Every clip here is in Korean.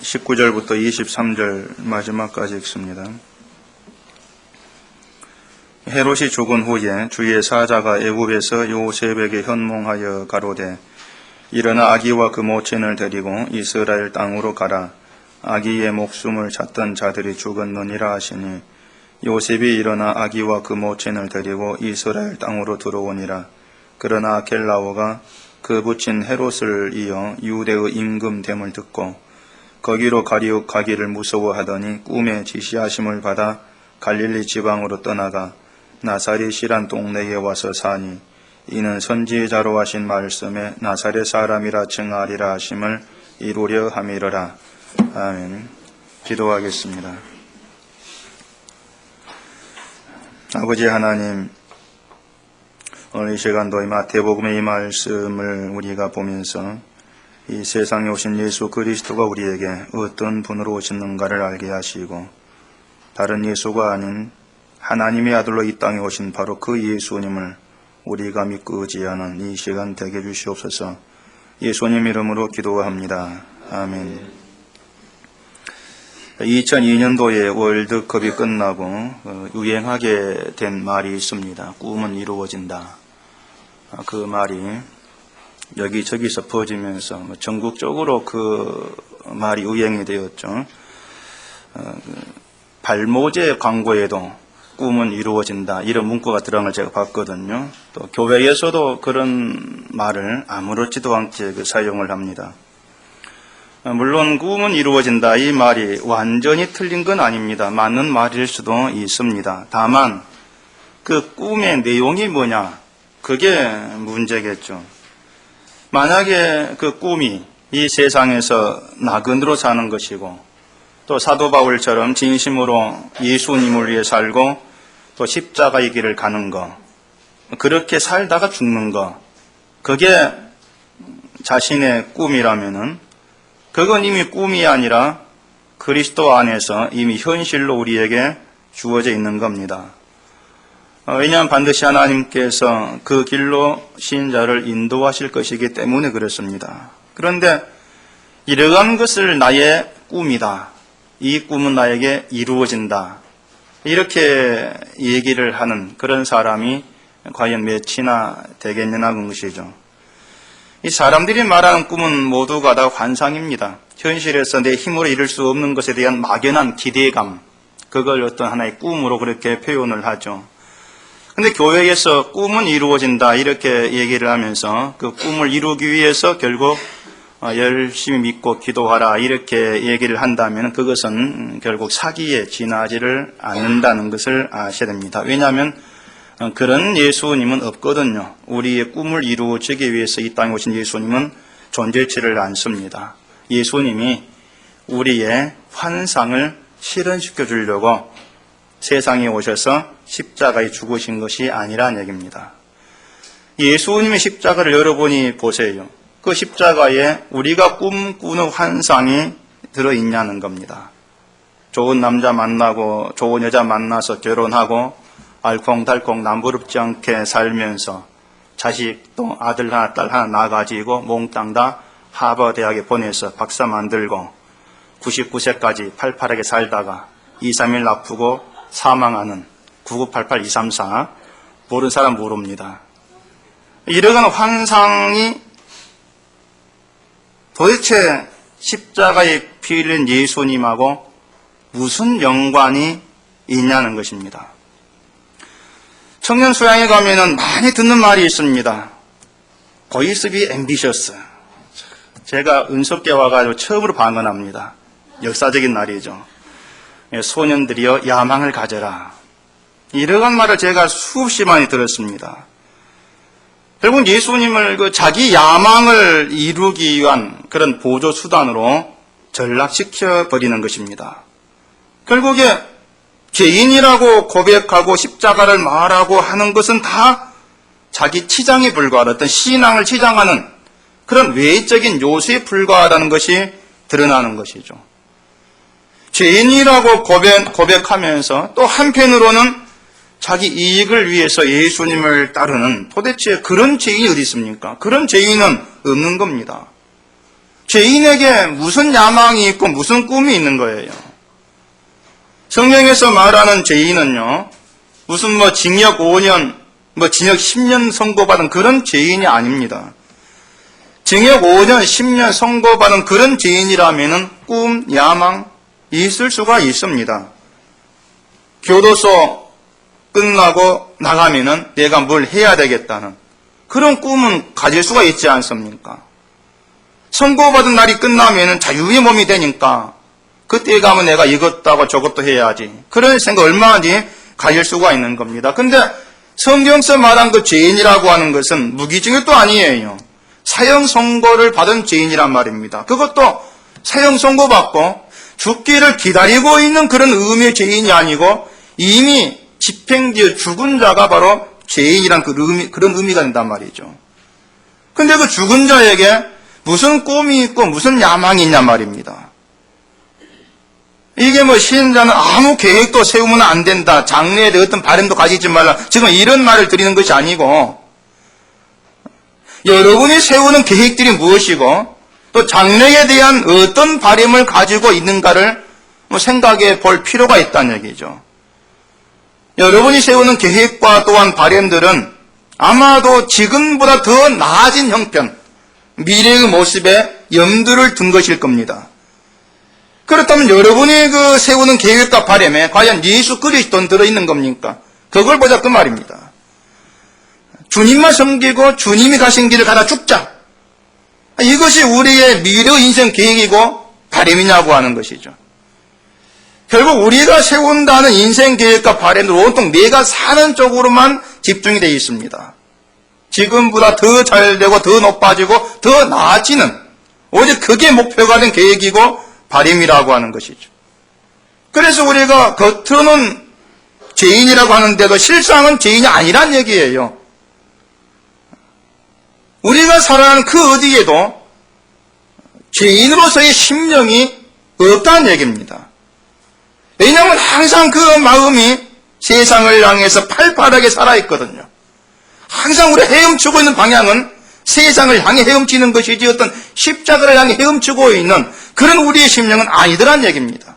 19절부터 23절 마지막까지 읽습니다. 헤롯이 죽은 후에 주의 사자가 애굽에서 요셉에게 현몽하여 가로되 일어나 아기와 그 모친을 데리고 이스라엘 땅으로 가라. 아기의 목숨을 찾던 자들이 죽었느니라 하시니 요셉이 일어나 아기와 그 모친을 데리고 이스라엘 땅으로 들어오니라. 그러나 아켈라오가 그 부친 헤롯을 이어 유대의 임금됨을 듣고 거기로 가기를 무서워하더니 꿈에 지시하심을 받아 갈릴리 지방으로 떠나가 나사렛이란 동네에 와서 사니 이는 선지자로 하신 말씀에 나사렛 사람이라 칭하리라 하심을 이루려 함이러라. 아멘. 기도하겠습니다. 아버지 하나님, 오늘 이 시간도 이 마태복음의 이 말씀을 우리가 보면서 이 세상에 오신 예수 그리스도가 우리에게 어떤 분으로 오셨는가를 알게 하시고 다른 예수가 아닌 하나님의 아들로 이 땅에 오신 바로 그 예수님을 우리가 믿고 의지하는 이 시간 되게 해주시옵소서. 예수님 이름으로 기도합니다. 아멘. 2002년도에 월드컵이 끝나고 유행하게 된 말이 있습니다. 꿈은 이루어진다. 그 말이 여기저기서 퍼지면서 전국적으로 그 말이 유행이 되었죠. 발모제 광고에도 꿈은 이루어진다 이런 문구가 들어간 걸 제가 봤거든요. 또 교회에서도 그런 말을 아무렇지도 않게 사용을 합니다. 물론 꿈은 이루어진다 이 말이 완전히 틀린 건 아닙니다. 맞는 말일 수도 있습니다. 다만 그 꿈의 내용이 뭐냐 그게 문제겠죠. 만약에 그 꿈이 이 세상에서 나그네로 사는 것이고 또 사도 바울처럼 진심으로 예수님을 위해 살고 또 십자가의 길을 가는 것, 그렇게 살다가 죽는 것, 그게 자신의 꿈이라면은 그건 이미 꿈이 아니라 그리스도 안에서 이미 현실로 우리에게 주어져 있는 겁니다. 왜냐하면 반드시 하나님께서 그 길로 신자를 인도하실 것이기 때문에 그렇습니다. 그런데 이러한 것을 나의 꿈이다. 이 꿈은 나에게 이루어진다. 이렇게 얘기를 하는 그런 사람이 과연 몇이나 되겠느냐 하는 것이죠. 이 사람들이 말하는 꿈은 모두가 다 환상입니다. 현실에서 내 힘으로 이룰 수 없는 것에 대한 막연한 기대감, 그걸 어떤 하나의 꿈으로 그렇게 표현을 하죠. 근데 교회에서 꿈은 이루어진다 이렇게 얘기를 하면서 그 꿈을 이루기 위해서 결국 열심히 믿고 기도하라 이렇게 얘기를 한다면 그것은 결국 사기에 지나지를 않는다는 것을 아셔야 됩니다. 왜냐하면 그런 예수님은 없거든요. 우리의 꿈을 이루어지기 위해서 이 땅에 오신 예수님은 존재치를 않습니다. 예수님이 우리의 환상을 실현시켜 주려고 세상에 오셔서 십자가에 죽으신 것이 아니라는 얘기입니다. 예수님의 십자가를 여러분이 보세요. 그 십자가에 우리가 꿈꾸는 환상이 들어있냐는 겁니다. 좋은 남자 만나고 좋은 여자 만나서 결혼하고 알콩달콩 남부럽지 않게 살면서 자식도 아들 하나 딸 하나 낳아가지고 몽땅 다 하버드대학에 보내서 박사 만들고 99세까지 팔팔하게 살다가 2, 3일 아프고 사망하는 9988234 모르는 사람 모릅니다. 이러한 환상이 도대체 십자가에 피 흘린 예수님하고 무슨 연관이 있냐는 것입니다. 청년 수양에 가면은 많이 듣는 말이 있습니다. Boys be ambitious. 제가 은석계 와가지고 처음으로 방언합니다. 역사적인 날이죠. 소년들이여 야망을 가져라. 이러한 말을 제가 수없이 많이 들었습니다. 결국 예수님을 자기 야망을 이루기 위한 그런 보조 수단으로 전락시켜 버리는 것입니다. 결국에 죄인이라고 고백하고 십자가를 말하고 하는 것은 다 자기 치장에 불과하다. 어떤 신앙을 치장하는 그런 외적인 요소에 불과하다는 것이 드러나는 것이죠. 죄인이라고 고백하면서 또 한편으로는 자기 이익을 위해서 예수님을 따르는 도대체 그런 죄인이 어디 있습니까? 그런 죄인은 없는 겁니다. 죄인에게 무슨 야망이 있고 무슨 꿈이 있는 거예요. 성경에서 말하는 죄인은요, 무슨 징역 5년, 징역 10년 선고받은 그런 죄인이 아닙니다. 징역 5년, 10년 선고받은 그런 죄인이라면은 꿈, 야망 있을 수가 있습니다. 교도소 끝나고 나가면은 내가 뭘 해야 되겠다는 그런 꿈은 가질 수가 있지 않습니까? 선고받은 날이 끝나면은 자유의 몸이 되니까 그때 가면 내가 이것도 하고 저것도 해야지. 그런 생각 얼마든지 가질 수가 있는 겁니다. 근데 성경서 말한 그 죄인이라고 하는 것은 무기징역도 아니에요. 사형 선고를 받은 죄인이란 말입니다. 그것도 사형 선고받고 죽기를 기다리고 있는 그런 의미의 죄인이 아니고 이미 집행되어 죽은 자가 바로 죄인이란 그런 의미가 된단 말이죠. 근데 그 죽은 자에게 무슨 꿈이 있고 무슨 야망이 있냔 말입니다. 이게 신자는 아무 계획도 세우면 안 된다. 장래에 대해 어떤 바람도 가지지 말라. 지금 이런 말을 드리는 것이 아니고 여러분이 세우는 계획들이 무엇이고 또 장래에 대한 어떤 바람을 가지고 있는가를 생각해 볼 필요가 있다는 얘기죠. 여러분이 세우는 계획과 또한 바람들은 아마도 지금보다 더 나아진 형편, 미래의 모습에 염두를 둔 것일 겁니다. 그렇다면 여러분이 그 세우는 계획과 바람에 과연 예수 그리스도는 들어있는 겁니까? 그걸 보자 그 말입니다. 주님만 섬기고 주님이 가신 길을 가다 죽자. 이것이 우리의 미래 인생 계획이고 바람이냐고 하는 것이죠. 결국 우리가 세운다는 인생 계획과 바람들 온통 내가 사는 쪽으로만 집중이 되어 있습니다. 지금보다 더 잘되고 더 높아지고 더 나아지는 오직 그게 목표가 된 계획이고 바람이라고 하는 것이죠. 그래서 우리가 겉으로는 죄인이라고 하는데도 실상은 죄인이 아니란 얘기예요. 우리가 살아가는 그 어디에도 죄인으로서의 심령이 없다는 얘기입니다. 왜냐하면 항상 그 마음이 세상을 향해서 팔팔하게 살아있거든요. 항상 우리 헤엄치고 있는 방향은 세상을 향해 헤엄치는 것이지 어떤 십자가를 향해 헤엄치고 있는 그런 우리의 심령은 아니더란 얘기입니다.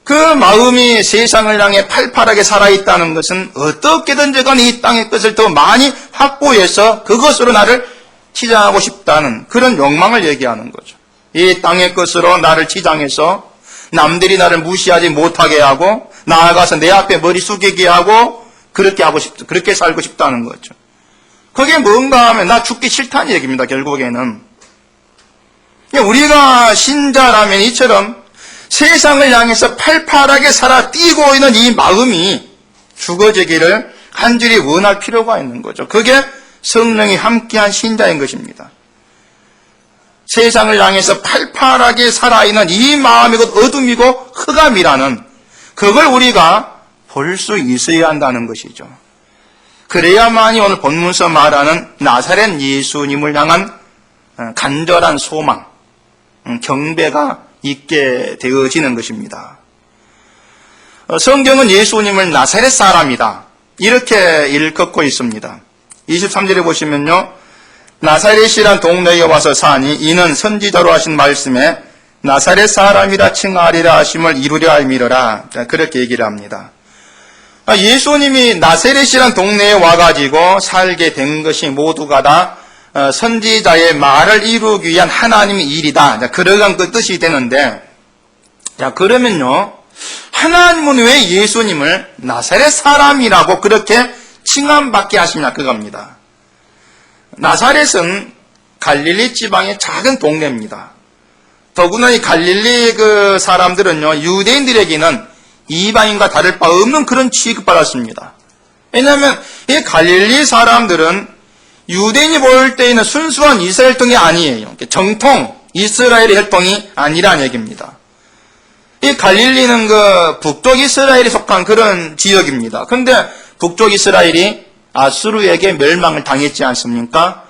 그 마음이 세상을 향해 팔팔하게 살아있다는 것은 어떻게든지 간에 이 땅의 것을 더 많이 확보해서 그것으로 나를 치장하고 싶다는 그런 욕망을 얘기하는 거죠. 이 땅의 것으로 나를 치장해서 남들이 나를 무시하지 못하게 하고 나아가서 내 앞에 머리 숙이게 하고 그렇게 살고 싶다는 거죠. 그게 뭔가 하면 나 죽기 싫다는 얘기입니다. 결국에는 우리가 신자라면 이처럼 세상을 향해서 팔팔하게 살아 뛰고 있는 이 마음이 죽어지기를 간절히 원할 필요가 있는 거죠. 그게 성령이 함께한 신자인 것입니다. 세상을 향해서 팔팔하게 살아있는 이 마음이 곧 어둠이고 흑암이라는 그걸 우리가 볼 수 있어야 한다는 것이죠. 그래야만이 오늘 본문서 말하는 나사렛 예수님을 향한 간절한 소망, 경배가 있게 되어지는 것입니다. 성경은 예수님을 나사렛 사람이다 이렇게 일컫고 있습니다. 23절에 보시면요, 나사렛이란 동네에 와서 사니 이는 선지자로 하신 말씀에 나사렛 사람이라 칭하리라 하심을 이루려 함이로라. 그렇게 얘기를 합니다. 예수님이 나사렛이란 동네에 와가지고 살게 된 것이 모두가 다 선지자의 말을 이루기 위한 하나님의 일이다. 그러한 그 뜻이 되는데, 그러면요, 하나님은 왜 예수님을 나사렛 사람이라고 그렇게 칭함받게 하시냐 그겁니다. 나사렛은 갈릴리 지방의 작은 동네입니다. 더구나 이 갈릴리 그 사람들은요, 유대인들에게는 이방인과 다를 바 없는 그런 취급받았습니다. 왜냐하면 이 갈릴리 사람들은 유대인이 볼 때에는 순수한 이스라엘 혈통이 아니에요. 정통 이스라엘의 혈통이 아니라는 얘기입니다. 이 갈릴리는 그 북쪽 이스라엘에 속한 그런 지역입니다. 근데 북쪽 이스라엘이 아수르에게 멸망을 당했지 않습니까?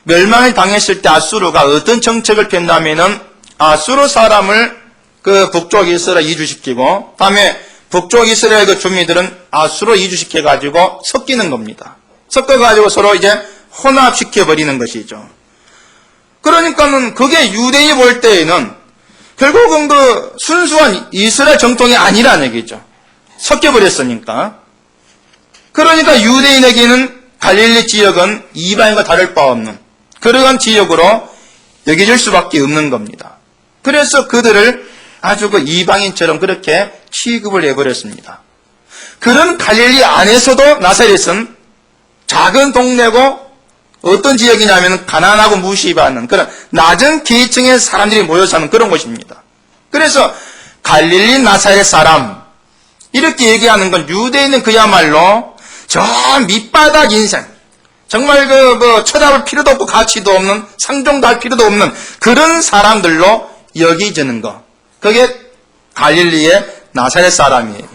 멸망을 당했을 때 아수르가 어떤 정책을 폈냐면은 아수르 사람을 그 북쪽 이스라엘 이주시키고 다음에 북쪽 이스라엘 그 주민들은 아수르 이주시켜가지고 섞이는 겁니다. 섞어가지고 서로 이제 혼합시켜버리는 것이죠. 그러니까는 그게 유대인이 볼 때에는 결국은 그 순수한 이스라엘 정통이 아니라는 얘기죠. 섞여버렸으니까. 그러니까 유대인에게는 갈릴리 지역은 이방인과 다를 바 없는 그러한 지역으로 여겨질 수밖에 없는 겁니다. 그래서 그들을 아주 그 이방인처럼 그렇게 취급을 해버렸습니다. 그런 갈릴리 안에서도 나사렛은 작은 동네고 어떤 지역이냐면 가난하고 무시받는 그런 낮은 계층의 사람들이 모여 사는 그런 곳입니다. 그래서 갈릴리 나사렛 사람 이렇게 얘기하는 건 유대인은 그야말로 저 밑바닥 인생 정말 쳐다볼 필요도 없고 가치도 없는 상종도 할 필요도 없는 그런 사람들로 여기지는 거 그게 갈릴리의 나사렛 사람이에요.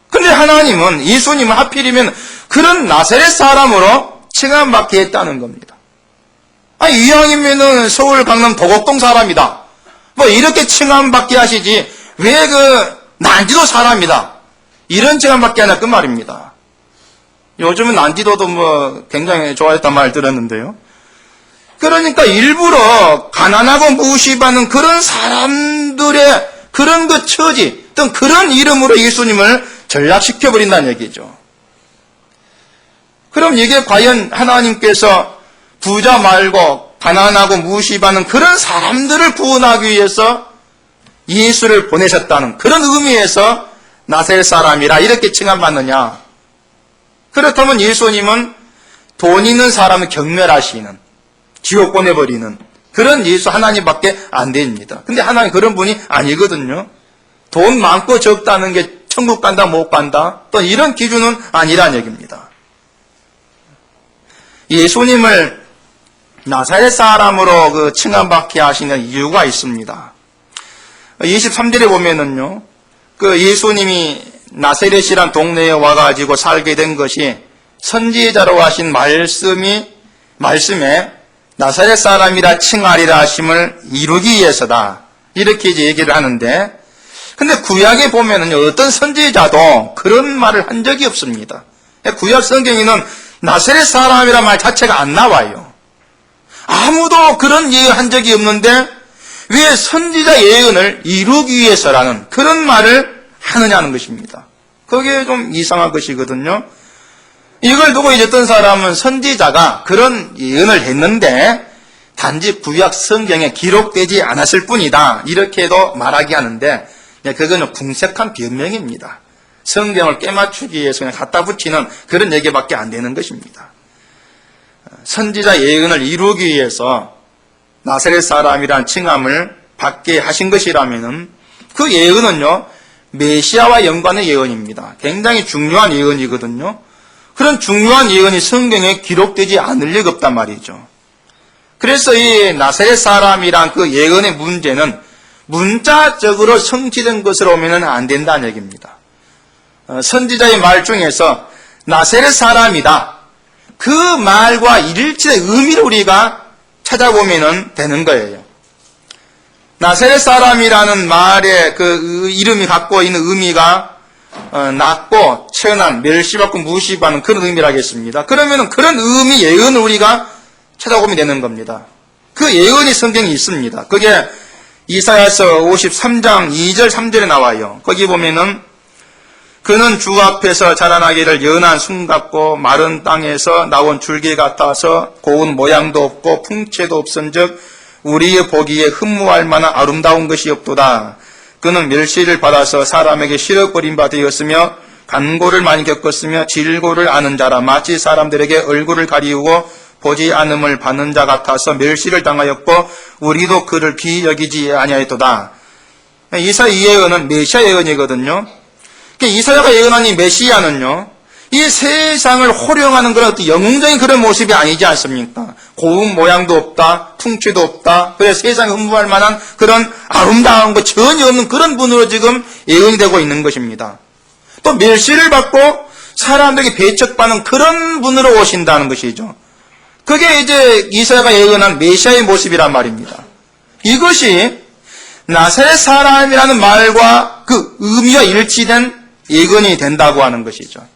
근데 하나님은 예수님은 하필이면 그런 나사렛 사람으로 칭함받게 했다는 겁니다. 이왕이면은 서울 강남 도곡동 사람이다. 이렇게 칭함받게 하시지 왜 난지도 사람이다. 이런 칭함받게 하냐 그 말입니다. 요즘은 난지도도 굉장히 좋아했단 말 들었는데요. 그러니까 일부러 가난하고 무시받는 그런 사람들의 그런 처지 어떤 그런 이름으로 예수님을 전락시켜버린다는 얘기죠. 그럼 이게 과연 하나님께서 부자 말고 가난하고 무시받는 그런 사람들을 구원하기 위해서 예수를 보내셨다는 그런 의미에서 나사렛 사람이라 이렇게 칭함받느냐? 그렇다면 예수님은 돈 있는 사람을 경멸하시는 지옥 보내버리는 그런 예수 하나님밖에 안 됩니다. 근데 하나님 그런 분이 아니거든요. 돈 많고 적다는 게 천국 간다 못 간다 또 이런 기준은 아니라는 얘기입니다. 예수님을 나사렛 사람으로 칭함받게 하시는 이유가 있습니다. 23절에 보면은요, 예수님이 나사렛이란 동네에 와가지고 살게 된 것이 선지자로 하신 말씀에 나사렛 사람이라 칭하리라 하심을 이루기 위해서다. 이렇게 이제 얘기를 하는데, 근데 구약에 보면은요, 어떤 선지자도 그런 말을 한 적이 없습니다. 구약 성경에는 나사렛 사람이란 말 자체가 안 나와요. 아무도 그런 예언을 한 적이 없는데 왜 선지자 예언을 이루기 위해서라는 그런 말을 하느냐는 것입니다. 그게 좀 이상한 것이거든요. 이걸 두고 이제 어떤 사람은 선지자가 그런 예언을 했는데 단지 구약 성경에 기록되지 않았을 뿐이다. 이렇게도 말하게 하는데 그거는 궁색한 변명입니다. 성경을 깨맞추기 위해서 그냥 갖다 붙이는 그런 얘기밖에 안 되는 것입니다. 선지자 예언을 이루기 위해서 나사렛 사람이란 칭함을 받게 하신 것이라면은 그 예언은요, 메시아와 연관의 예언입니다. 굉장히 중요한 예언이거든요. 그런 중요한 예언이 성경에 기록되지 않을 리가 없단 말이죠. 그래서 이 나사렛 사람이란 그 예언의 문제는 문자적으로 성취된 것으로 오면은 안 된다는 얘기입니다. 선지자의 말 중에서 나사렛 사람이다. 그 말과 일치된 의미를 우리가 찾아보면 되는 거예요. 나사렛 사람이라는 말의 그 이름이 갖고 있는 의미가 낮고 천한, 멸시받고 무시받는 그런 의미라겠습니다. 그러면 그런 의미 예언을 우리가 찾아보면 되는 겁니다. 그 예언이 성경에 있습니다. 그게 이사야서 53장 2절 3절에 나와요. 거기 보면은 그는 주 앞에서 자라나기를 연한 순 같고 마른 땅에서 나온 줄기 같아서 고운 모양도 없고 풍채도 없은즉 우리의 보기에 흠모할 만한 아름다운 것이 없도다. 그는 멸시를 받아서 사람에게 실어버린 바 되었으며 간고를 많이 겪었으며 질고를 아는 자라 마치 사람들에게 얼굴을 가리우고 보지 않음을 받는 자 같아서 멸시를 당하였고 우리도 그를 귀히 여기지 아니하였도다. 이사야 이 예언은 메시아 예언이거든요. 이사야가 예언한 이 메시아는요, 이 세상을 호령하는 그런 어떤 영웅적인 그런 모습이 아니지 않습니까? 고운 모양도 없다, 풍채도 없다, 그래서 세상에 흠모할 만한 그런 아름다운 것 전혀 없는 그런 분으로 지금 예언이 되고 있는 것입니다. 또 멸시를 받고 사람들에게 배척받는 그런 분으로 오신다는 것이죠. 그게 이제 이사야가 예언한 메시아의 모습이란 말입니다. 이것이 나사렛 사람이라는 말과 그 의미와 일치된 예언이 된다고 하는 것이죠.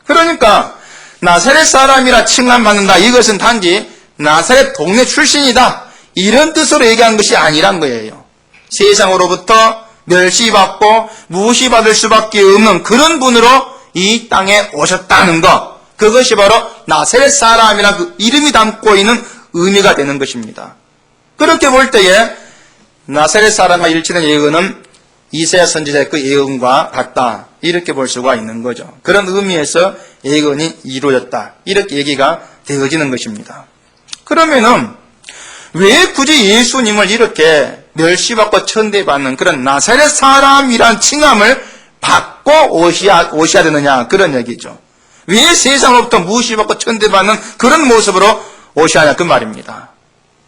그러니까 나사렛 사람이라 칭함받는다. 이것은 단지 나사렛 동네 출신이다, 이런 뜻으로 얘기한 것이 아니란 거예요. 세상으로부터 멸시받고 무시받을 수밖에 없는 그런 분으로 이 땅에 오셨다는 것, 그것이 바로 나사렛 사람이라는 그 이름이 담고 있는 의미가 되는 것입니다. 그렇게 볼 때에 나사렛 사람과 일치된 예언은 이사야 선지자의 그 예언과 같다, 이렇게 볼 수가 있는 거죠. 그런 의미에서 예언이 이루어졌다, 이렇게 얘기가 되어지는 것입니다. 그러면은 왜 굳이 예수님을 이렇게 멸시받고 천대받는 그런 나사렛 사람이란 칭함을 받고 오셔야 되느냐, 그런 얘기죠. 왜 세상으로부터 무시받고 천대받는 그런 모습으로 오셔야 하냐, 그 말입니다.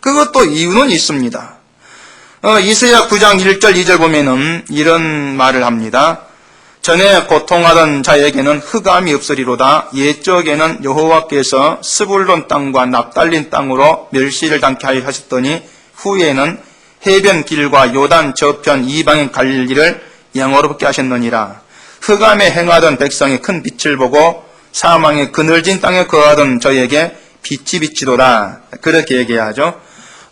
그것도 이유는 있습니다. 이사야 9장 1절 2절 보면은 이런 말을 합니다. 전에 고통하던 자에게는 흑암이 없으리로다. 옛적에는 여호와께서 스불론 땅과 납달린 땅으로 멸시를 당케 하여 하셨더니 후에는 해변 길과 요단 저편 이방인 갈릴리를 양으로 붙게 하셨느니라. 흑암에 행하던 백성이 큰 빛을 보고 사망의 그늘진 땅에 거하던 저에게 빛이 비치도라. 그렇게 얘기하죠.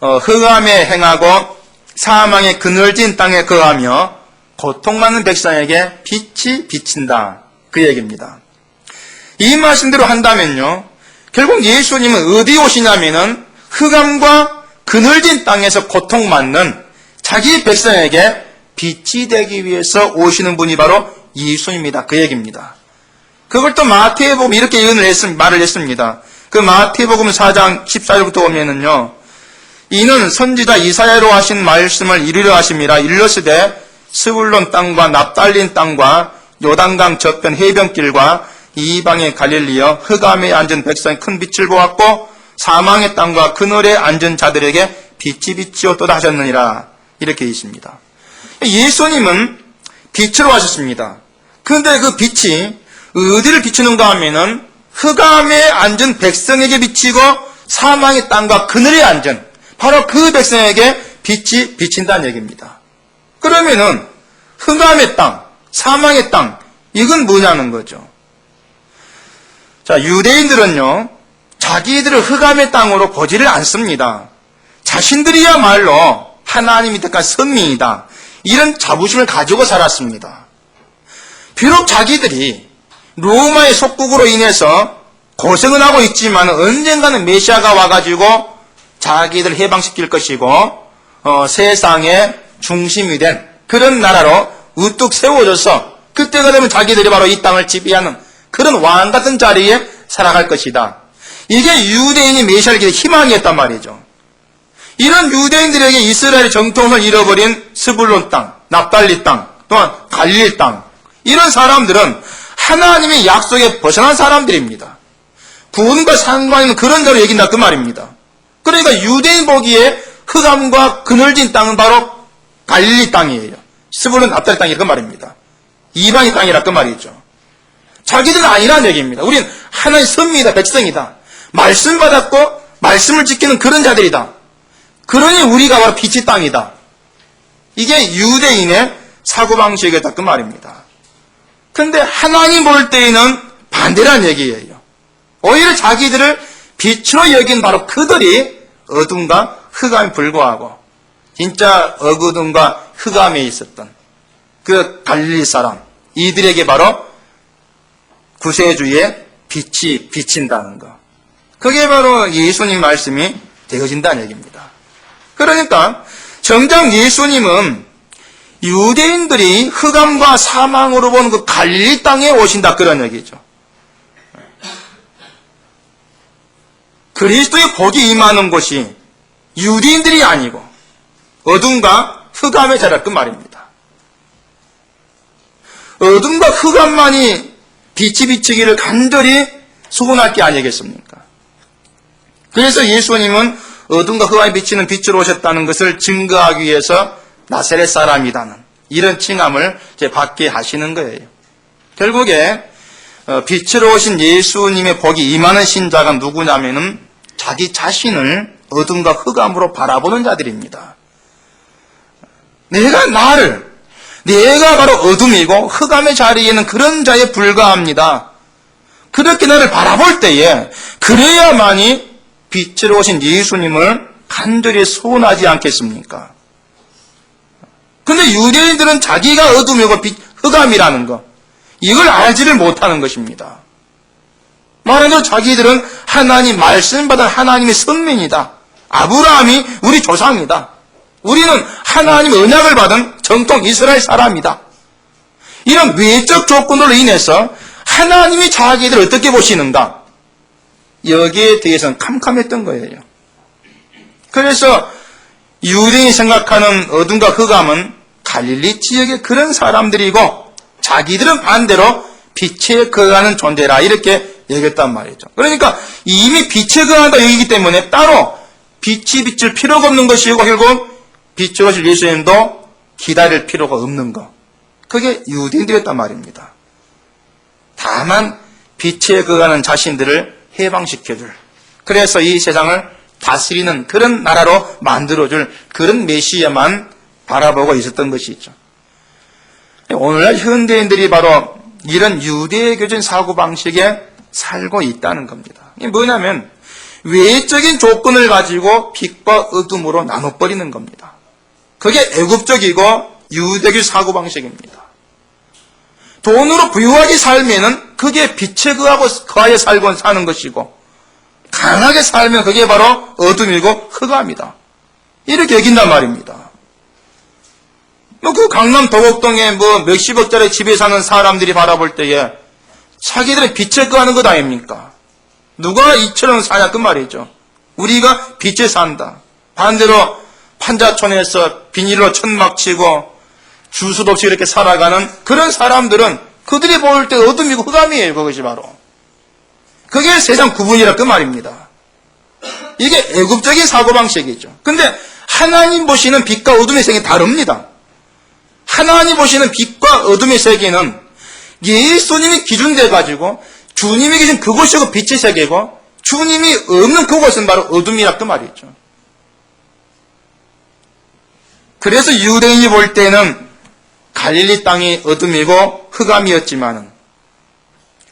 흑암에 행하고 사망의 그늘진 땅에 거하며 고통받는 백성에게 빛이 비친다, 그 얘기입니다. 이 말씀대로 한다면요, 결국 예수님은 어디 오시냐면은 흑암과 그늘진 땅에서 고통받는 자기 백성에게 빛이 되기 위해서 오시는 분이 바로 예수님이다, 그 얘기입니다. 그걸 또 마태복음 이렇게 말을 했습니다. 그 마태복음 4장 14절부터 보면은요, 이는 선지자 이사야로 하신 말씀을 이루려 하심이라. 일러스되 스불론 땅과 납달린 땅과 요단강 저편 해변길과 이방의 갈릴리여 흑암에 앉은 백성의 큰 빛을 보았고 사망의 땅과 그늘에 앉은 자들에게 빛이 비치었도다 하셨느니라. 이렇게 있습니다. 예수님은 빛으로 하셨습니다. 그런데 그 빛이 어디를 비추는가 하면은 흑암에 앉은 백성에게 비치고 사망의 땅과 그늘에 앉은 바로 그 백성에게 빛이 비친다는 얘기입니다. 그러면은 흑암의 땅, 사망의 땅, 이건 뭐냐는 거죠. 자, 유대인들은요, 자기들을 흑암의 땅으로 보지를 않습니다. 자신들이야말로 하나님이 택한 선민이다, 이런 자부심을 가지고 살았습니다. 비록 자기들이 로마의 속국으로 인해서 고생은 하고 있지만 언젠가는 메시아가 와가지고 자기들 해방시킬 것이고 세상의 중심이 된 그런 나라로 우뚝 세워져서 그때가 되면 자기들이 바로 이 땅을 지배하는 그런 왕 같은 자리에 살아갈 것이다. 이게 유대인이 메시아를 기대 희망이었단 말이죠. 이런 유대인들에게 이스라엘의 정통을 잃어버린 스불론 땅, 납달리 땅, 또한 갈릴리 땅, 이런 사람들은 하나님의 약속에 벗어난 사람들입니다. 구원과 상관있는 그런 자로 얘긴다, 그 말입니다. 그러니까 유대인 보기에 흑암과 그늘진 땅은 바로 갈릴리 땅이에요. 스불론 납달리 땅이라 그 말입니다. 이방의 땅이라 그 말이죠. 자기들은 아니라는 얘기입니다. 우린 하나의 선미이다, 백성이다. 말씀 받았고 말씀을 지키는 그런 자들이다. 그러니 우리가 바로 빛의 땅이다. 이게 유대인의 사고방식이었다, 그 말입니다. 그런데 하나님 볼 때에는 반대라는 얘기예요. 오히려 자기들을 빛으로 여긴 바로 그들이 어둠과 흑암에 불과하고 진짜 어둠과 흑암에 있었던 그 갈릴리 사람, 이들에게 바로 구세주의 빛이 비친다는 것, 그게 바로 예수님 말씀이 되어진다는 얘기입니다. 그러니까 정작 예수님은 유대인들이 흑암과 사망으로 보는 그 갈릴리 땅에 오신다, 그런 얘기죠. 그리스도의 복이 임하는 곳이 유대인들이 아니고 어둠과 흑암의 자리라, 그 말입니다. 어둠과 흑암만이 빛이 비치기를 간절히 소원할 게 아니겠습니까? 그래서 예수님은 어둠과 흑암이 비치는 빛으로 오셨다는 것을 증거하기 위해서 나사렛 사람이라는 이런 칭함을 받게 하시는 거예요. 결국에 빛으로 오신 예수님의 복이 임하는 신자가 누구냐면은 자기 자신을 어둠과 흑암으로 바라보는 자들입니다. 내가 바로 어둠이고 흑암의 자리에 있는 그런 자에 불과합니다. 그렇게 나를 바라볼 때에 그래야만이 빛으로 오신 예수님을 간절히 소원하지 않겠습니까? 근데 유대인들은 자기가 어둠이고 흑암이라는 거, 이걸 알지를 못하는 것입니다. 말한 대로 자기들은 하나님 말씀 받은 하나님의 선민이다. 아브라함이 우리 조상이다. 우리는 하나님 언약을 받은 정통 이스라엘 사람이다. 이런 외적 조건으로 인해서 하나님이 자기들을 어떻게 보시는가? 여기에 대해서는 캄캄했던 거예요. 그래서 유대인이 생각하는 어둠과 흑암은 갈릴리 지역의 그런 사람들이고 자기들은 반대로 빛에 거하는 존재라 이렇게 얘기했단 말이죠. 그러니까 이미 빛에 거한다 얘기이기 때문에 따로 빛이 비칠 필요가 없는 것이고 결국 빛으로 오실 예수님도 기다릴 필요가 없는 것. 그게 유대인들이었단 말입니다. 다만 빛에 거하는 자신들을 해방시켜줄, 그래서 이 세상을 다스리는 그런 나라로 만들어줄 그런 메시아만 바라보고 있었던 것이죠. 오늘날 현대인들이 바로 이런 유대교적인 사고방식에 살고 있다는 겁니다. 이게 뭐냐면 외적인 조건을 가지고 빛과 어둠으로 나눠버리는 겁니다. 그게 애국적이고 유대교 사고방식입니다. 돈으로 부유하게 살면은 그게 빛에 거하여 살고 사는 것이고, 강하게 살면 그게 바로 어둠이고 흑암이다. 이렇게 여긴단 말입니다. 그 강남 도곡동에 몇십억짜리 집에 사는 사람들이 바라볼 때에 자기들은 빛에 거하는 것 아닙니까? 누가 이처럼 사냐 그 말이죠. 우리가 빛에 산다. 반대로 판자촌에서 비닐로 천막 치고 주소도 없이 이렇게 살아가는 그런 사람들은 그들이 볼 때 어둠이고 흑암이에요. 그것이 바로. 그게 세상 구분이라 그 말입니다. 이게 애국적인 사고방식이죠. 근데 하나님 보시는 빛과 어둠의 세계는 다릅니다. 하나님 보시는 빛과 어둠의 세계는 예수님이 기준돼가지고 주님이 계신 그곳이고 빛의 세계고 주님이 없는 그곳은 바로 어둠이라 그 말이죠. 그래서 유대인이 볼 때는 갈릴리 땅이 어둠이고 흑암이었지만은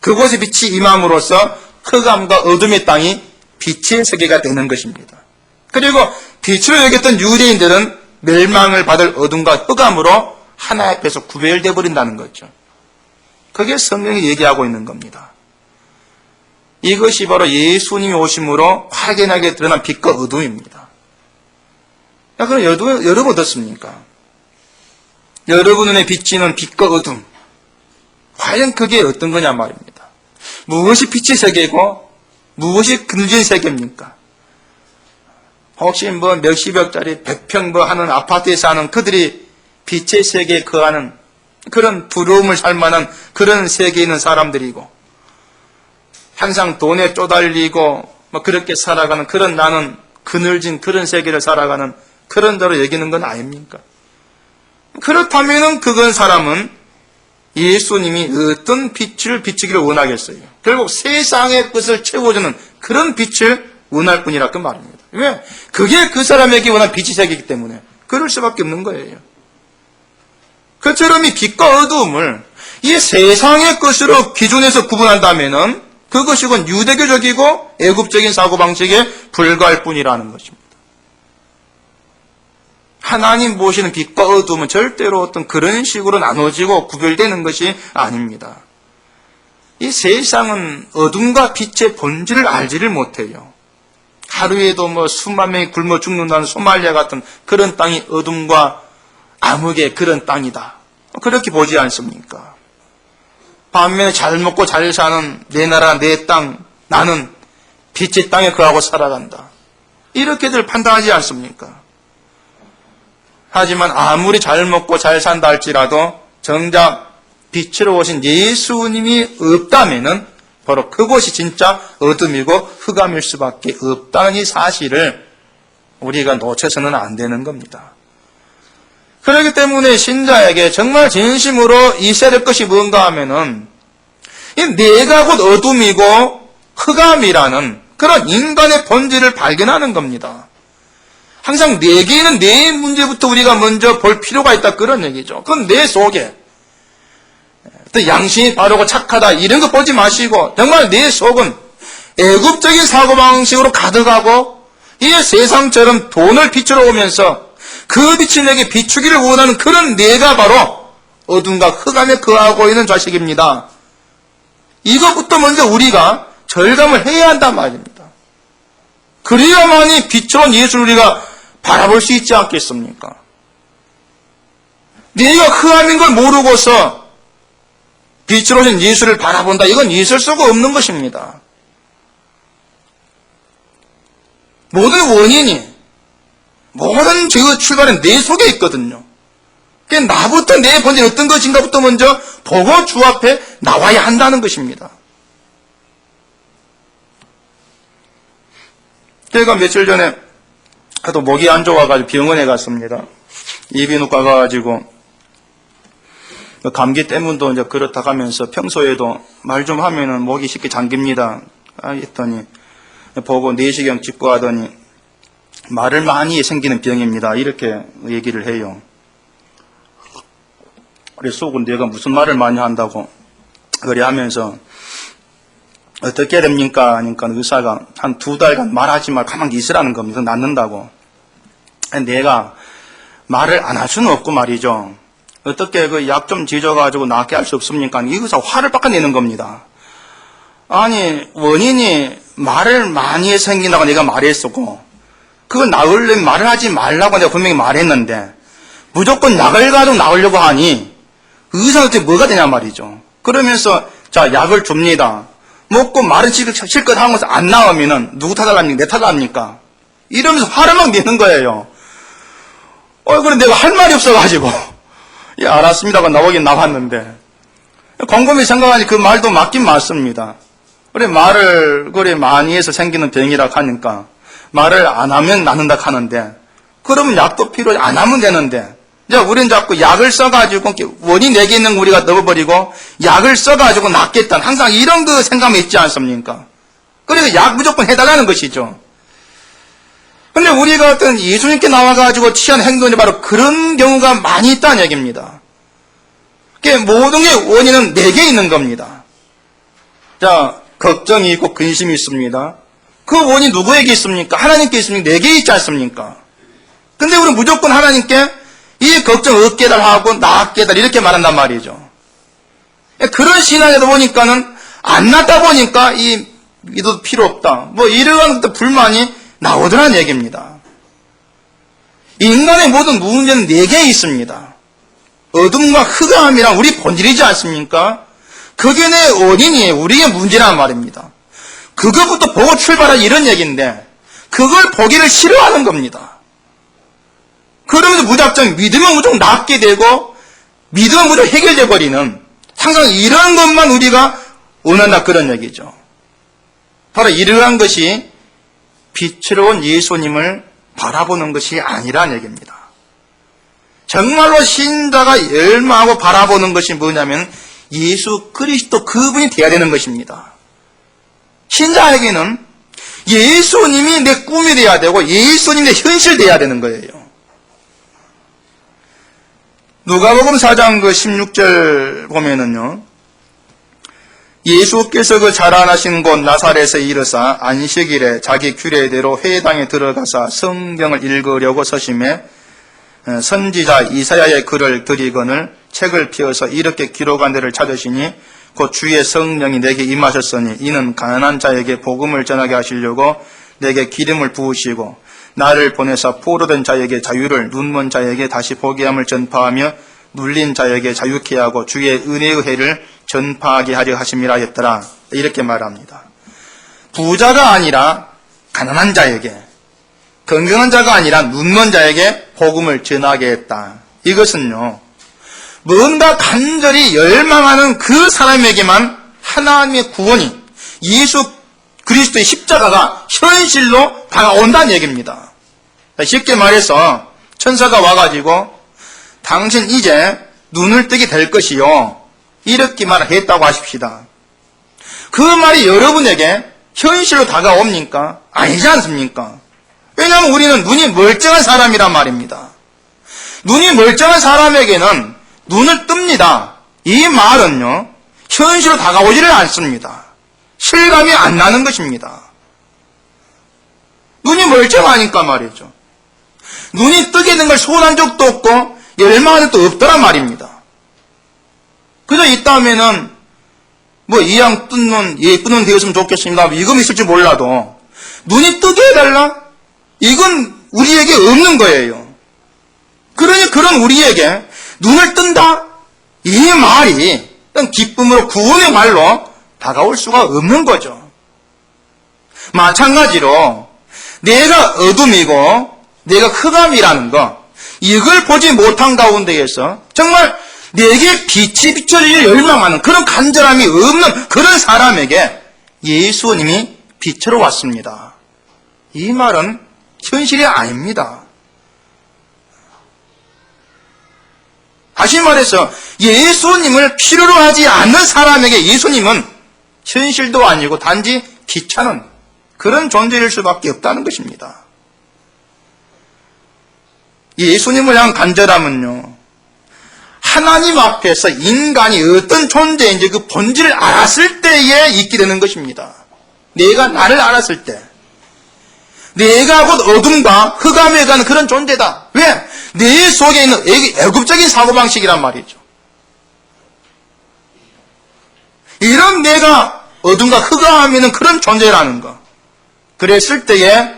그곳에 빛이 임함으로써 흑암과 어둠의 땅이 빛의 세계가 되는 것입니다. 그리고 빛으로 여겼던 유대인들은 멸망을 받을 어둠과 흑암으로 하나 앞에서 구별되어 버린다는 거죠. 그게 성경이 얘기하고 있는 겁니다. 이것이 바로 예수님이 오심으로 확연하게 드러난 빛과 어둠입니다. 그럼 여러분 어떻습니까? 여러분 눈에 비치는 빛과 어둠, 과연 그게 어떤 거냐 말입니다. 무엇이 빛의 세계고 무엇이 그늘진 세계입니까? 혹시 몇십억짜리 100평 하는 아파트에 사는 그들이 빛의 세계에 거하는 그런 부러움을 살 만한 그런 세계에 있는 사람들이고, 항상 돈에 쪼달리고 그렇게 살아가는 그런 나는 그늘진 그런 세계를 살아가는 그런 자로 여기는 건 아닙니까? 그렇다면은 그건 사람은 예수님이 어떤 빛을 비추기를 원하겠어요? 결국 세상의 것을 채워주는 그런 빛을 원할 뿐이라 그 말입니다. 왜? 그게 그 사람에게 원한 빛의 세계이기 때문에 그럴 수밖에 없는 거예요. 그처럼 이 빛과 어두움을 이 세상의 것으로 기준해서 구분한다면은 그것이건 유대교적이고 애국적인 사고방식에 불과할 뿐이라는 것입니다. 하나님 보시는 빛과 어둠은 절대로 어떤 그런 식으로 나눠지고 구별되는 것이 아닙니다. 이 세상은 어둠과 빛의 본질을 알지를 못해요. 하루에도 수만 명이 굶어 죽는다는 소말리아 같은 그런 땅이 어둠과 암흑의 그런 땅이다. 그렇게 보지 않습니까? 반면에 잘 먹고 잘 사는 내 나라 내 땅, 나는 빛의 땅에 거하고 살아간다. 이렇게들 판단하지 않습니까? 하지만 아무리 잘 먹고 잘 산다 할지라도 정작 빛으로 오신 예수님이 없다면은 바로 그곳이 진짜 어둠이고 흑암일 수밖에 없다는 이 사실을 우리가 놓쳐서는 안 되는 겁니다. 그렇기 때문에 신자에게 정말 진심으로 있어야 될 것이 뭔가 하면은 내가 곧 어둠이고 흑암이라는 그런 인간의 본질을 발견하는 겁니다. 항상 내게는 내 문제부터 우리가 먼저 볼 필요가 있다 그런 얘기죠. 그건 내 속에 또 양심이 바르고 착하다 이런 거 보지 마시고 정말 내 속은 애국적인 사고방식으로 가득하고 이 세상처럼 돈을 비추러 오면서 그 빛이 내게 비추기를 원하는 그런 내가 바로 어둠과 흑암에 거하고 있는 자식입니다. 이것부터 먼저 우리가 절감을 해야 한단 말입니다. 그래야만이 빛으로 예수를 우리가 바라볼 수 있지 않겠습니까? 내가 흑암인 걸 모르고서 빛으로 오신 예수를 바라본다. 이건 있을 수가 없는 것입니다. 모든 원인이, 모든 죄의 출발은 내 속에 있거든요. 그러니까 나부터 내 본질이 어떤 것인가부터 먼저 보고 주 앞에 나와야 한다는 것입니다. 제가 며칠 전에 하도 목이 안 좋아가지고 병원에 갔습니다. 이비인후과 가가지고 감기 때문도 이제 그렇다 가면서 평소에도 말 좀 하면은 목이 쉽게 잠깁니다. 했더니 보고 내시경 찍고 하더니 말을 많이 생기는 병입니다. 이렇게 얘기를 해요. 그래서 속은 내가 무슨 말을 많이 한다고 그래 하면서 어떻게 됩니까? 하니까 의사가 한 2달간 말하지 말고 가만히 있으라는 겁니다. 낫는다고. 내가 말을 안 할 수는 없고 말이죠. 어떻게 그 약 좀 지져가지고 낫게 할 수 없습니까? 이 의사 화를 빡내는 겁니다. 아니, 원인이 말을 많이 생긴다고 내가 말했었고, 그거 나으려면 말을 하지 말라고 내가 분명히 말했는데, 무조건 약을 가지고 나으려고 하니, 의사한테 뭐가 되냐 말이죠. 그러면서, 자, 약을 줍니다. 먹고 말은 실컷 하면서 안 나오면은, 누구 탓하랍니까? 내 탓합니까? 이러면서 화를 막 내는 거예요. 그래, 내가 할 말이 없어가지고. 예, 알았습니다가 나오긴 나왔는데, 곰곰이 생각하니 그 말도 맞긴 맞습니다. 그래, 말을, 그래, 많이 해서 생기는 병이라 하니까, 말을 안 하면 낫는다 하는데, 그러면 약도 필요하지, 안 하면 되는데, 이제 우리는 자꾸 약을 써가지고, 원인 내게 있는 거 우리가 넣어버리고, 약을 써가지고 낫겠다. 항상 이런 그 생각이 있지 않습니까? 그래서 약 무조건 해달라는 것이죠. 근데 우리가 어떤 예수님께 나와가지고 취한 행동이 바로 그런 경우가 많이 있다는 얘기입니다. 모든 게 원인은 내게 있는 겁니다. 자, 걱정이 있고 근심이 있습니다. 그 원인 누구에게 있습니까? 하나님께 있습니까? 내게 있지 않습니까? 근데 우리는 무조건 하나님께 이 걱정 없게 해달라고 낫게 해달라 이렇게 말한단 말이죠. 그런 신앙에도 보니까는 안 낫다 보니까 이 믿어도 필요 없다. 뭐 이러한 불만이 나오더라는 얘기입니다. 인간의 모든 문제는 내게 있습니다. 어둠과 흑암이란 우리 본질이지 않습니까? 그게 내 원인이에요. 우리의 문제란 말입니다. 그것부터 보고 출발한 이런 얘기인데 그걸 보기를 싫어하는 겁니다. 그러면서 무작정 믿으면 무조건 낫게 되고 믿으면 무조건 해결돼 버리는 항상 이런 것만 우리가 원한다 그런 얘기죠. 바로 이러한 것이 빛으로 온 예수님을 바라보는 것이 아니라는 얘기입니다. 정말로 신자가 열망하고 바라보는 것이 뭐냐면 예수 그리스도 그분이 되어야 되는 것입니다. 신자에게는 예수님이 내 꿈이 되어야 되고 예수님이 내 현실 되어야 되는 거예요. 누가복음 4장 16절 보면은요. 예수께서 그 자라나신 곳 나사렛에 이르사 안식일에 자기 규례대로 회당에 들어가사 성경을 읽으려고 서심해 선지자 이사야의 글을 들이거늘 책을 펴서 이렇게 기록한 데를 찾으시니 곧 주의 성령이 내게 임하셨으니 이는 가난한 자에게 복음을 전하게 하시려고 내게 기름을 부으시고 나를 보내사 포로된 자에게 자유를 눈먼 자에게 다시 보게 함을 전파하며 눌린 자에게 자유케 하고 주의 은혜의 해를 전파하게 하려 하심이라 했더라. 이렇게 말합니다. 부자가 아니라 가난한 자에게, 건강한 자가 아니라 눈먼 자에게 복음을 전하게 했다. 이것은요, 뭔가 간절히 열망하는 그 사람에게만 하나님의 구원이 예수 그리스도의 십자가가 현실로 다가온다는 얘기입니다. 쉽게 말해서 천사가 와가지고 당신 이제 눈을 뜨게 될 것이요. 이렇게 말했다고 하십시다. 그 말이 여러분에게 현실로 다가옵니까? 아니지 않습니까? 왜냐하면 우리는 눈이 멀쩡한 사람이란 말입니다. 눈이 멀쩡한 사람에게는 눈을 뜹니다. 이 말은요, 현실로 다가오지를 않습니다. 실감이 안 나는 것입니다. 눈이 멀쩡하니까 말이죠. 눈이 뜨게 된 걸 소원한 적도 없고 열망하는 적도 없더란 말입니다. 그저 있다면은 이왕 뜬 눈, 예쁜 눈 되었으면 좋겠습니다. 이건 있을지 몰라도 눈이 뜨게 해달라? 이건 우리에게 없는 거예요. 그러니 그런 우리에게 눈을 뜬다? 이 말이 기쁨으로 구원의 말로 다가올 수가 없는 거죠. 마찬가지로 내가 어둠이고 내가 흑암이라는 거, 이걸 보지 못한 가운데에서 정말 내게 빛이 비춰지길 열망하는 그런 간절함이 없는 그런 사람에게 예수님이 빛으로 왔습니다. 이 말은 현실이 아닙니다. 다시 말해서 예수님을 필요로 하지 않는 사람에게 예수님은 현실도 아니고 단지 귀찮은 그런 존재일 수밖에 없다는 것입니다. 예수님을 향한 간절함은요, 하나님 앞에서 인간이 어떤 존재인지 그 본질을 알았을 때에 있게 되는 것입니다. 내가 나를 알았을 때, 내가 곧 어둠과 흑암에 가는 그런 존재다. 왜? 내 속에 있는 애굽적인 사고방식이란 말이죠. 이런 내가 어둠과 흑암에 있는 그런 존재라는 거. 그랬을 때에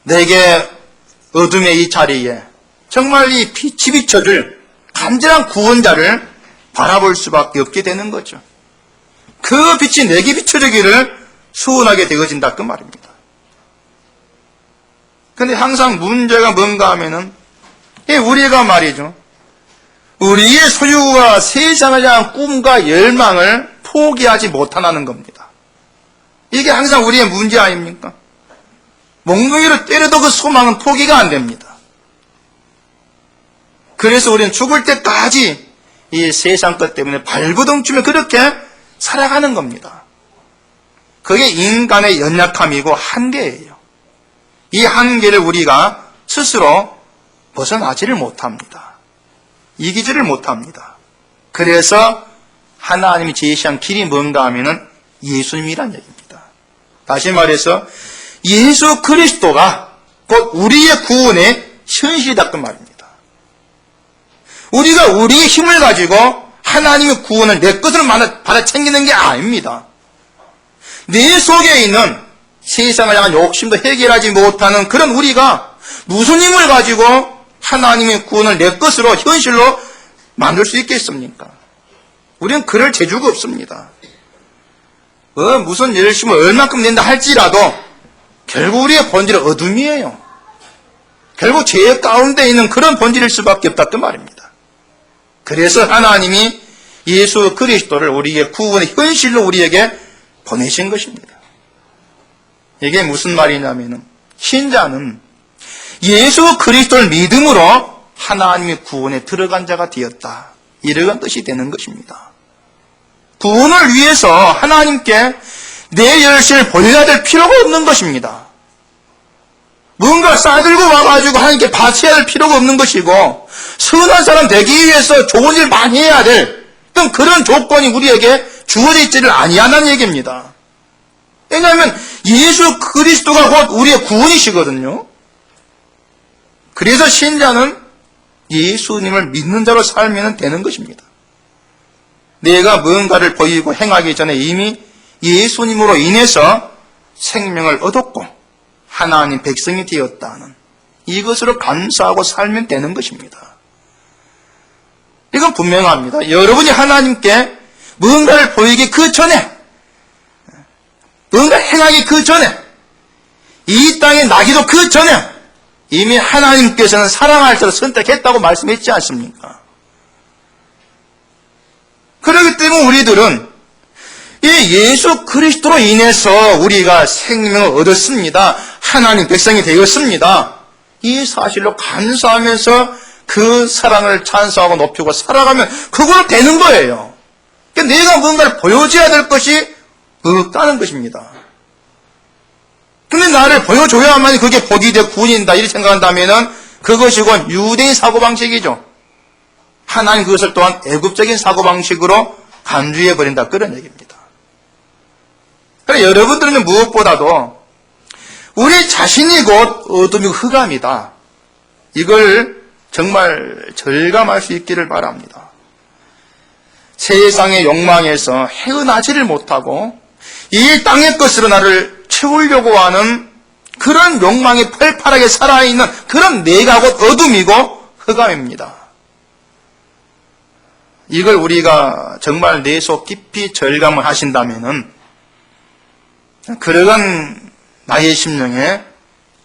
내게 어둠의 이 자리에 정말 이 빛이 비춰줄 간절한 구원자를 바라볼 수밖에 없게 되는 거죠. 그 빛이 내게 비춰지기를 소원하게 되어진다 그 말입니다. 근데 항상 문제가 뭔가 하면은 우리가 말이죠, 우리의 소유와 세상을 향한 꿈과 열망을 포기하지 못하는 겁니다. 이게 항상 우리의 문제 아닙니까? 몽둥이로 때려도 그 소망은 포기가 안 됩니다. 그래서 우리는 죽을 때까지 이 세상 것 때문에 발버둥치며 그렇게 살아가는 겁니다. 그게 인간의 연약함이고 한계예요. 이 한계를 우리가 스스로 벗어나지를 못합니다. 이기지를 못합니다. 그래서 하나님이 제시한 길이 뭔가 하면은 예수님이란 얘기입니다. 다시 말해서 예수 그리스도가 곧 우리의 구원의 현실이다 그 말입니다. 우리가 우리의 힘을 가지고 하나님의 구원을 내 것으로 받아 챙기는 게 아닙니다. 내 속에 있는 세상을 향한 욕심도 해결하지 못하는 그런 우리가 무슨 힘을 가지고 하나님의 구원을 내 것으로 현실로 만들 수 있겠습니까? 우리는 그럴 재주가 없습니다. 무슨 열심히 얼만큼 낸다 할지라도 결국 우리의 본질은 어둠이에요. 결국 죄 가운데 있는 그런 본질일 수밖에 없다 그 말입니다. 그래서 하나님이 예수 그리스도를 우리의 구원의 현실로 우리에게 보내신 것입니다. 이게 무슨 말이냐면은 신자는 예수 그리스도를 믿음으로 하나님의 구원에 들어간 자가 되었다. 이런 뜻이 되는 것입니다. 구원을 위해서 하나님께 내 열심을 보여야 될 필요가 없는 것입니다. 뭔가 싸들고 와가지고 하나님께 바쳐야 될 필요가 없는 것이고 선한 사람 되기 위해서 좋은 일 많이 해야 될 그런 조건이 우리에게 주어져 있지를 아니하는 얘기입니다. 왜냐하면 예수 그리스도가 곧 우리의 구원이시거든요. 그래서 신자는 예수님을 믿는 자로 살면 되는 것입니다. 내가 뭔가를 보이고 행하기 전에 이미 예수님으로 인해서 생명을 얻었고 하나님 백성이 되었다는 이것으로 감사하고 살면 되는 것입니다. 이건 분명합니다. 여러분이 하나님께 뭔가를 보이기 그 전에, 뭔가 행하기 그 전에, 이 땅에 나기도 그 전에 이미 하나님께서는 사랑할 자를 선택했다고 말씀했지 않습니까? 그렇기 때문에 우리들은 이 예수 그리스도로 인해서 우리가 생명을 얻었습니다. 하나님 백성이 되었습니다. 이 사실로 감사하면서 그 사랑을 찬송하고 높이고 살아가면 그걸로 되는 거예요. 그러니까 내가 뭔가를 보여줘야 될 것이 없다는 것입니다. 근데 나를 보여줘야만 그게 복이 돼 구원인다 이렇게 생각한다면 그것이 곧 유대인 사고방식이죠. 하나님 그것을 또한 애굽적인 사고방식으로 간주해버린다 그런 얘기입니다. 그래 여러분들은 무엇보다도 우리 자신이 곧 어둠이고 흑암이다. 이걸 정말 절감할 수 있기를 바랍니다. 세상의 욕망에서 헤어나지를 못하고 이 땅의 것으로 나를 채우려고 하는 그런 욕망이 펄펄하게 살아있는 그런 내가 곧 어둠이고 흑암입니다. 이걸 우리가 정말 내 속 깊이 절감을 하신다면은 그러한 나의 심령에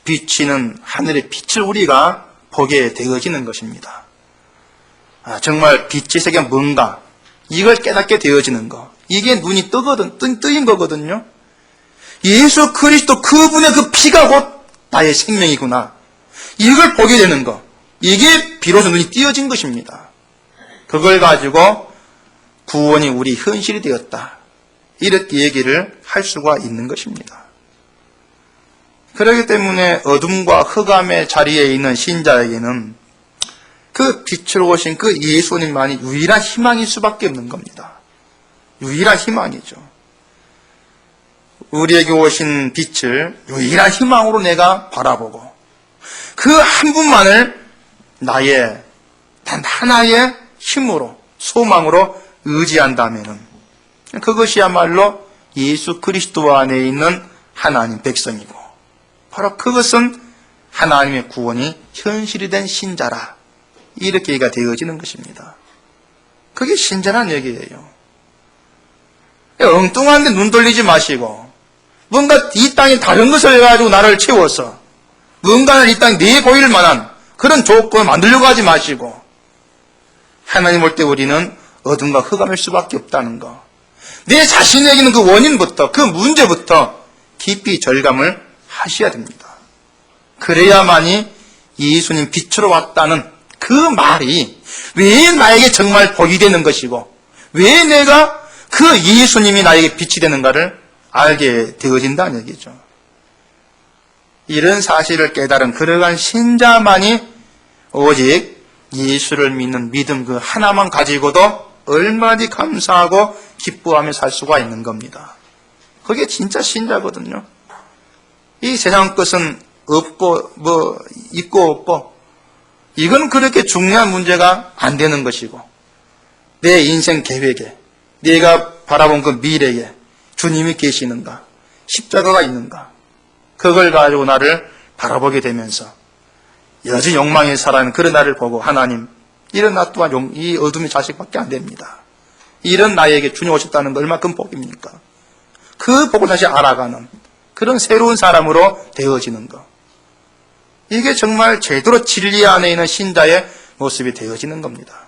비치는 하늘의 빛을 우리가 보게 되어지는 것입니다. 정말 빛의 세계가 뭔가 이걸 깨닫게 되어지는 것, 이게 눈이 뜨인 거거든요. 예수 그리스도 그분의 그 피가 곧 나의 생명이구나, 이걸 보게 되는 것, 이게 비로소 눈이 띄어진 것입니다. 그걸 가지고 구원이 우리 현실이 되었다, 이렇게 얘기를 할 수가 있는 것입니다. 그렇기 때문에 어둠과 흑암의 자리에 있는 신자에게는 그 빛으로 오신 그 예수님만이 유일한 희망일 수밖에 없는 겁니다. 유일한 희망이죠. 우리에게 오신 빛을 유일한 희망으로 내가 바라보고 그 한 분만을 나의 단 하나의 힘으로, 소망으로 의지한다면 그것이야말로 예수 그리스도 안에 있는 하나님 백성이고, 바로 그것은 하나님의 구원이 현실이 된 신자라, 이렇게 얘기가 되어지는 것입니다. 그게 신자란 얘기예요. 엉뚱한 데 눈 돌리지 마시고 뭔가 이 땅에 다른 것을 해가지고 나를 채워서 뭔가를 이 땅에 내보일 만한 그런 조건을 만들려고 하지 마시고, 하나님 올 때 우리는 어둠과 흑암일 수밖에 없다는 거, 내 자신에게는 그 원인부터, 그 문제부터 깊이 절감을 하셔야 됩니다. 그래야만이 예수님 빛으로 왔다는 그 말이 왜 나에게 정말 복이 되는 것이고, 왜 내가 그 예수님이 나에게 빛이 되는가를 알게 되어진다는 얘기죠. 이런 사실을 깨달은 그러한 신자만이 오직 예수를 믿는 믿음 그 하나만 가지고도 얼마나 감사하고 기뻐하며 살 수가 있는 겁니다. 그게 진짜 신자거든요. 이 세상 것은 없고 있고 없고, 이건 그렇게 중요한 문제가 안 되는 것이고, 내 인생 계획에, 내가 바라본 그 미래에 주님이 계시는가, 십자가가 있는가, 그걸 가지고 나를 바라보게 되면서 여전히 욕망에 살아가는 그런 나를 보고, 하나님, 이런 나 또한 이 어둠의 자식밖에 안 됩니다, 이런 나에게 주님 오셨다는 거 얼마큼 복입니까? 그 복을 다시 알아가는 그런 새로운 사람으로 되어지는 것, 이게 정말 제대로 진리 안에 있는 신자의 모습이 되어지는 겁니다.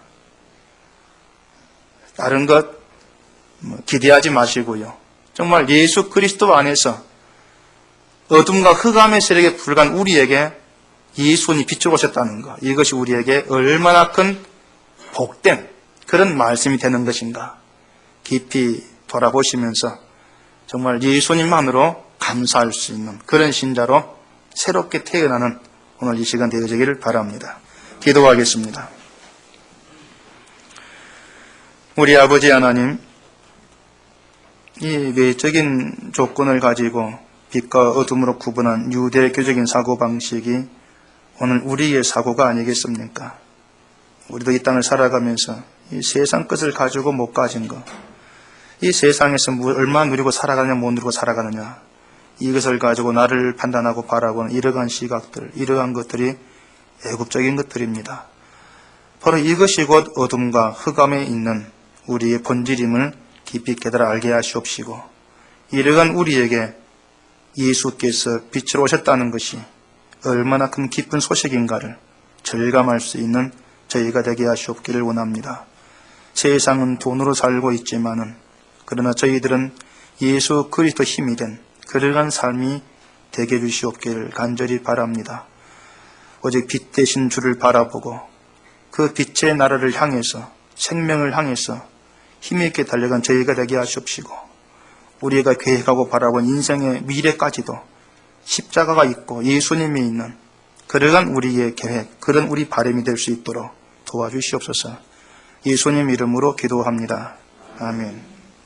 다른 것 기대하지 마시고요, 정말 예수 그리스도 안에서 어둠과 흑암의 세력에 불과한 우리에게 예수님이 빛으로 오셨다는 것, 이것이 우리에게 얼마나 큰 복된 그런 말씀이 되는 것인가 깊이 돌아보시면서 정말 예수님만으로 감사할 수 있는 그런 신자로 새롭게 태어나는 오늘 이 시간 되어지기를 바랍니다. 기도하겠습니다. 우리 아버지 하나님, 이 외적인 조건을 가지고 빛과 어둠으로 구분한 유대교적인 사고방식이 오늘 우리의 사고가 아니겠습니까? 우리도 이 땅을 살아가면서 이 세상 것을 가지고 못 가진 것, 이 세상에서 얼마나 누리고 살아가느냐 못 누리고 살아가느냐, 이것을 가지고 나를 판단하고 바라보는 이러한 시각들, 이러한 것들이 애굽적인 것들입니다. 바로 이것이 곧 어둠과 흑암에 있는 우리의 본질임을 깊이 깨달아 알게 하시옵시고, 이러한 우리에게 예수께서 빛으로 오셨다는 것이 얼마나 큰 기쁜 소식인가를 절감할 수 있는 저희가 되게 하시옵기를 원합니다. 세상은 돈으로 살고 있지만은, 그러나 저희들은 예수 그리스도 힘이 된 그러한 삶이 되게 해주시옵기를 간절히 바랍니다. 오직 빛 되신 주를 바라보고 그 빛의 나라를 향해서, 생명을 향해서 힘있게 달려간 저희가 되게 하시옵시고, 우리가 계획하고 바라본 인생의 미래까지도 십자가가 있고 예수님이 있는 그러한 우리의 계획, 그런 우리 바람이 될 수 있도록 도와주시옵소서. 예수님 이름으로 기도합니다. 아멘.